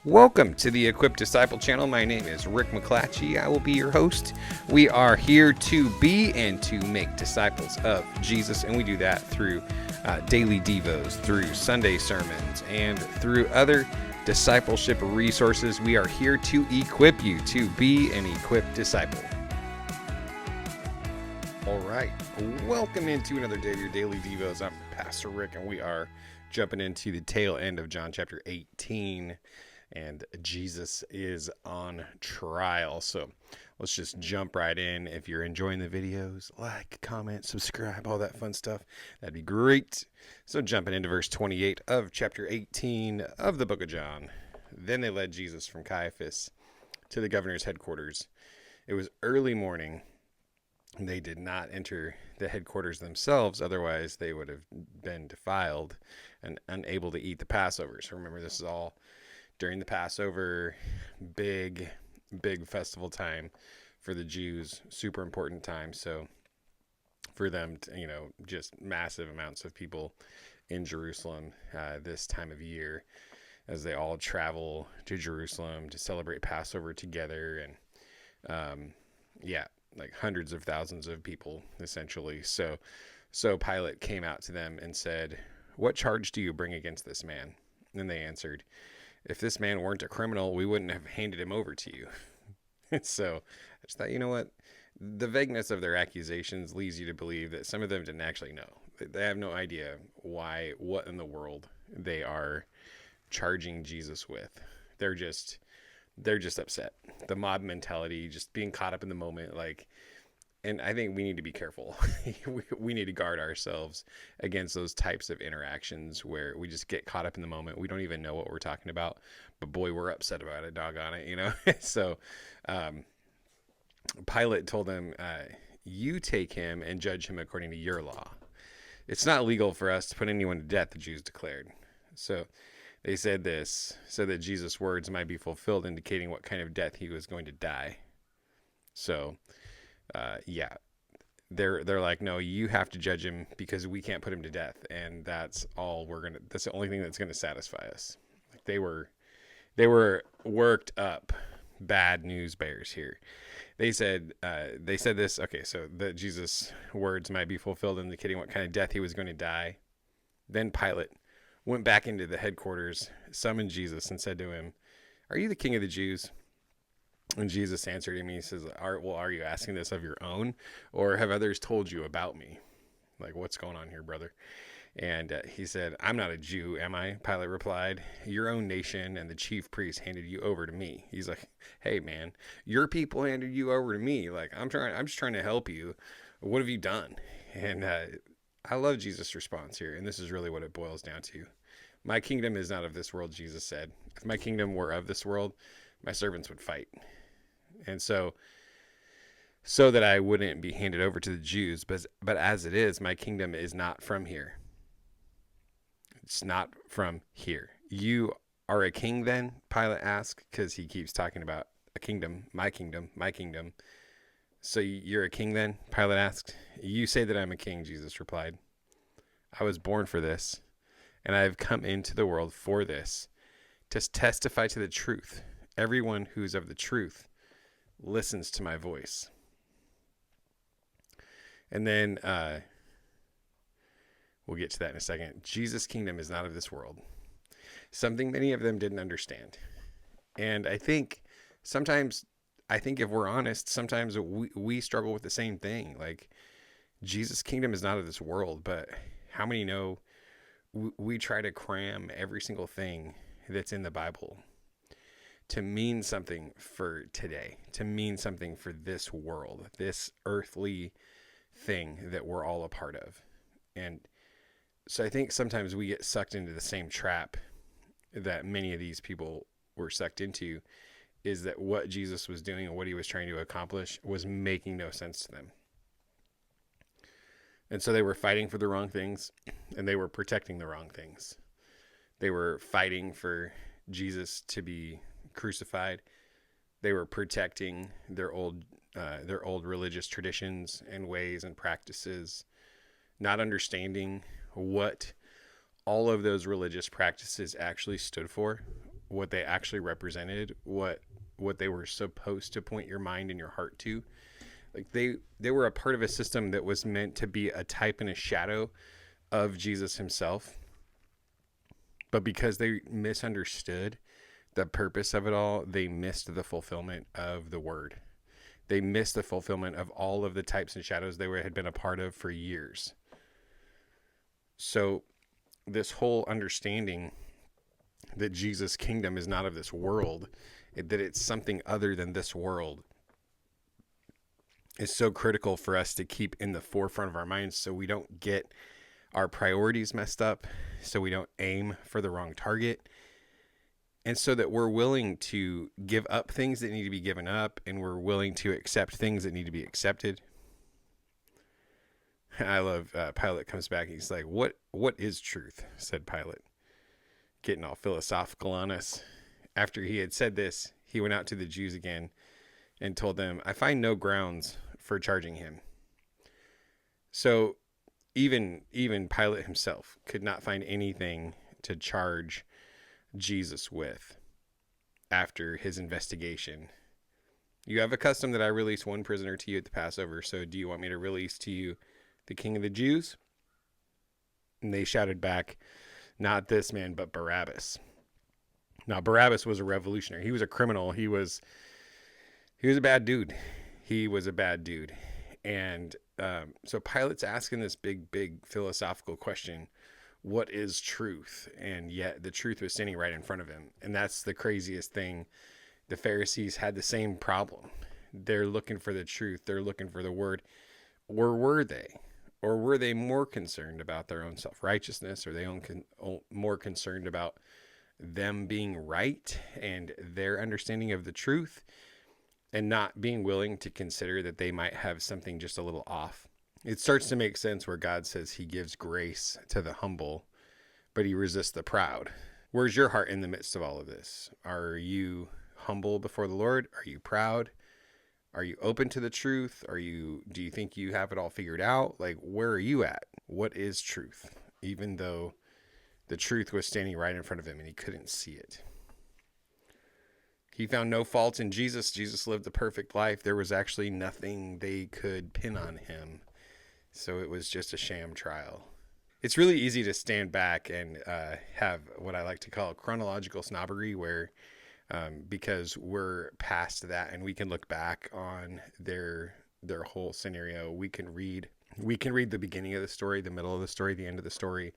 Welcome to the Equipped Disciple channel. My name is Rick McClatchy. I will be your host. We are here to be and to make disciples of Jesus, and we do that through daily Devos, through Sunday sermons, and through other discipleship resources. We are here to equip you to be an equipped disciple. All right, welcome into another day of your daily Devos. I'm Pastor Rick, and we are jumping into the tail end of John chapter 18. And Jesus is on trial. So let's just jump right in. If you're enjoying the videos, like, comment, subscribe, all that fun stuff. That'd be great. So jumping into verse 28 of chapter 18 of the book of John. Then they led Jesus from Caiaphas to the governor's headquarters. It was early morning. They did not enter the headquarters themselves. Otherwise, they would have been defiled and unable to eat the Passover. So remember, this is all during the Passover, big festival time for the Jews, super important time. So for them, just massive amounts of people in Jerusalem this time of year as they all travel to Jerusalem to celebrate Passover together. And like hundreds of thousands of people essentially. So Pilate came out to them and said, "What charge do you bring against this man?" And they answered, "If this man weren't a criminal, we wouldn't have handed him over to you." So I just thought, you know what? The vagueness of their accusations leads you to believe that some of them didn't actually know. They have no idea what in the world they are charging Jesus with. They're just upset. The mob mentality, just being caught up in the moment, and I think we need to be careful. we need to guard ourselves against those types of interactions where we just get caught up in the moment. We don't even know what we're talking about, but boy, we're upset about it, doggone it, So Pilate told them, "You take him and judge him according to your law. It's not legal for us to put anyone to death," the Jews declared. So they said this so that Jesus' words might be fulfilled, indicating what kind of death he was going to die. So they're like, "No, you have to judge him because we can't put him to death, and that's the only thing that's gonna satisfy us." Like they were worked up bad news bears here. They said this. Okay, so that Jesus' words might be fulfilled, indicating what kind of death he was going to die. Then Pilate went back into the headquarters, summoned Jesus, and said to him, "Are you the king of the Jews?" And Jesus answered him, he says, are you asking this of your own, or have others told you about me? Like, what's going on here, brother? And he said, "I'm not a Jew, am I?" Pilate replied. "Your own nation and the chief priests handed you over to me." He's like, "Hey, man, your people handed you over to me. Like, I'm just trying to help you. What have you done?" And I love Jesus' response here, and this is really what it boils down to. "My kingdom is not of this world," Jesus said. "If my kingdom were of this world, my servants would fight. And so that I wouldn't be handed over to the Jews, but as it is, my kingdom is not from here." It's not from here. "You are a king then?" Pilate asked, because he keeps talking about a kingdom, my kingdom, my kingdom. "So you're a king then?" Pilate asked. "You say that I'm a king," Jesus replied. "I was born for this, and I have come into the world for this, to testify to the truth. Everyone who's of the truth listens to my voice." And then we'll get to that in a second. Jesus' kingdom is not of this world. Something many of them didn't understand. And I think if we're honest, sometimes we struggle with the same thing. Like, Jesus' kingdom is not of this world, but how many know we try to cram every single thing that's in the Bible to mean something for today, to mean something for this world, this earthly thing that we're all a part of. And so I think sometimes we get sucked into the same trap that many of these people were sucked into, is that what Jesus was doing and what he was trying to accomplish was making no sense to them. And so they were fighting for the wrong things, and they were protecting the wrong things. They were fighting for Jesus to be crucified. They were protecting their old religious traditions and ways and practices, not understanding what all of those religious practices actually stood for, what they actually represented, what they were supposed to point your mind and your heart to. Like they were a part of a system that was meant to be a type and a shadow of Jesus himself. But because they misunderstood the purpose of it all, they missed the fulfillment of the word. They missed the fulfillment of all of the types and shadows they had been a part of for years. So this whole understanding that Jesus' kingdom is not of this world, that it's something other than this world, is so critical for us to keep in the forefront of our minds so we don't get our priorities messed up, so we don't aim for the wrong target, and so that we're willing to give up things that need to be given up, and we're willing to accept things that need to be accepted. I love Pilate comes back and he's like, what is truth? Said Pilate, getting all philosophical on us. After he had said this, he went out to the Jews again and told them, I find no grounds for charging him. So even Pilate himself could not find anything to charge Jesus with after his investigation. You have a custom that I release one prisoner to you at the Passover, so do you want me to release to you the King of the Jews? And they shouted back, not this man, but Barabbas. Now, Barabbas was a revolutionary. He was a criminal. He was a bad dude. He was a bad dude. And so Pilate's asking this big philosophical question, what is truth? And yet the truth was standing right in front of him. And that's the craziest thing. The Pharisees had the same problem. They're looking for the truth. They're looking for the word. Or were they? Or were they more concerned about their own self-righteousness? Or they more concerned about them being right and their understanding of the truth, and not being willing to consider that they might have something just a little off? It starts to make sense where God says he gives grace to the humble, but he resists the proud. Where's your heart in the midst of all of this? Are you humble before the Lord? Are you proud? Are you open to the truth? Do you think you have it all figured out? Like, where are you at? What is truth? Even though the truth was standing right in front of him and he couldn't see it. He found no fault in Jesus. Jesus lived the perfect life. There was actually nothing they could pin on him. So it was just a sham trial. It's really easy to stand back and have what I like to call chronological snobbery, where because we're past that and we can look back on their whole scenario. We can read the beginning of the story, the middle of the story, the end of the story,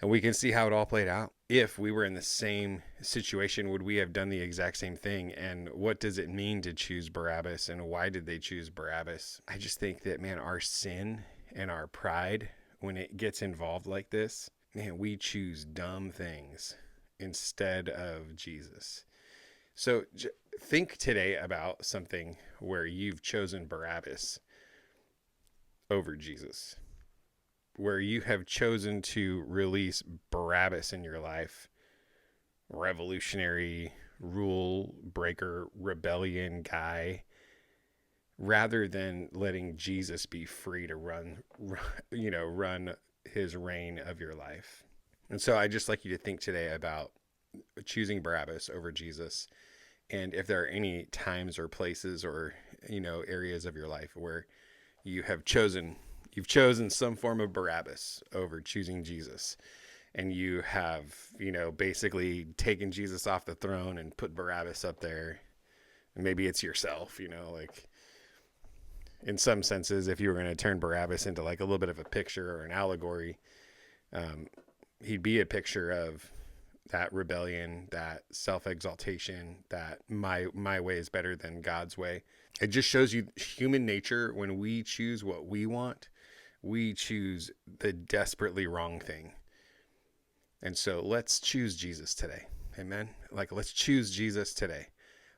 and we can see how it all played out. If we were in the same situation, would we have done the exact same thing? And what does it mean to choose Barabbas, and why did they choose Barabbas? I just think that, man, our sin and our pride, when it gets involved like this, man, we choose dumb things instead of Jesus. So think today about something where you've chosen Barabbas over Jesus, where you have chosen to release Barabbas in your life, revolutionary, rule breaker, rebellion guy, rather than letting Jesus be free to run his reign of your life. And so I just like you to think today about choosing Barabbas over Jesus. And if there are any times or places or, areas of your life where you've chosen some form of Barabbas over choosing Jesus, and you have, basically taken Jesus off the throne and put Barabbas up there. And maybe it's yourself, like in some senses, if you were going to turn Barabbas into like a little bit of a picture or an allegory, he'd be a picture of that rebellion, that self-exaltation, that my way is better than God's way. It just shows you human nature. When we choose what we want, we choose the desperately wrong thing. And so let's choose Jesus today. Amen. Let's choose Jesus today.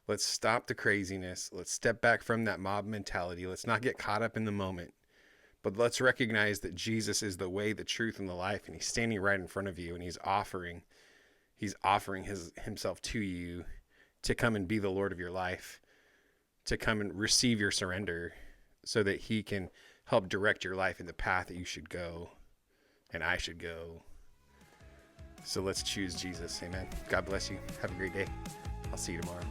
Let's stop the craziness. Let's step back from that mob mentality. Let's not get caught up in the moment, but let's recognize that Jesus is the way, the truth, and the life. And he's standing right in front of you, and he's offering himself to you to come and be the Lord of your life, to come and receive your surrender so that he can help direct your life in the path that you should go and I should go. So let's choose Jesus. Amen. God bless you. Have a great day. I'll see you tomorrow.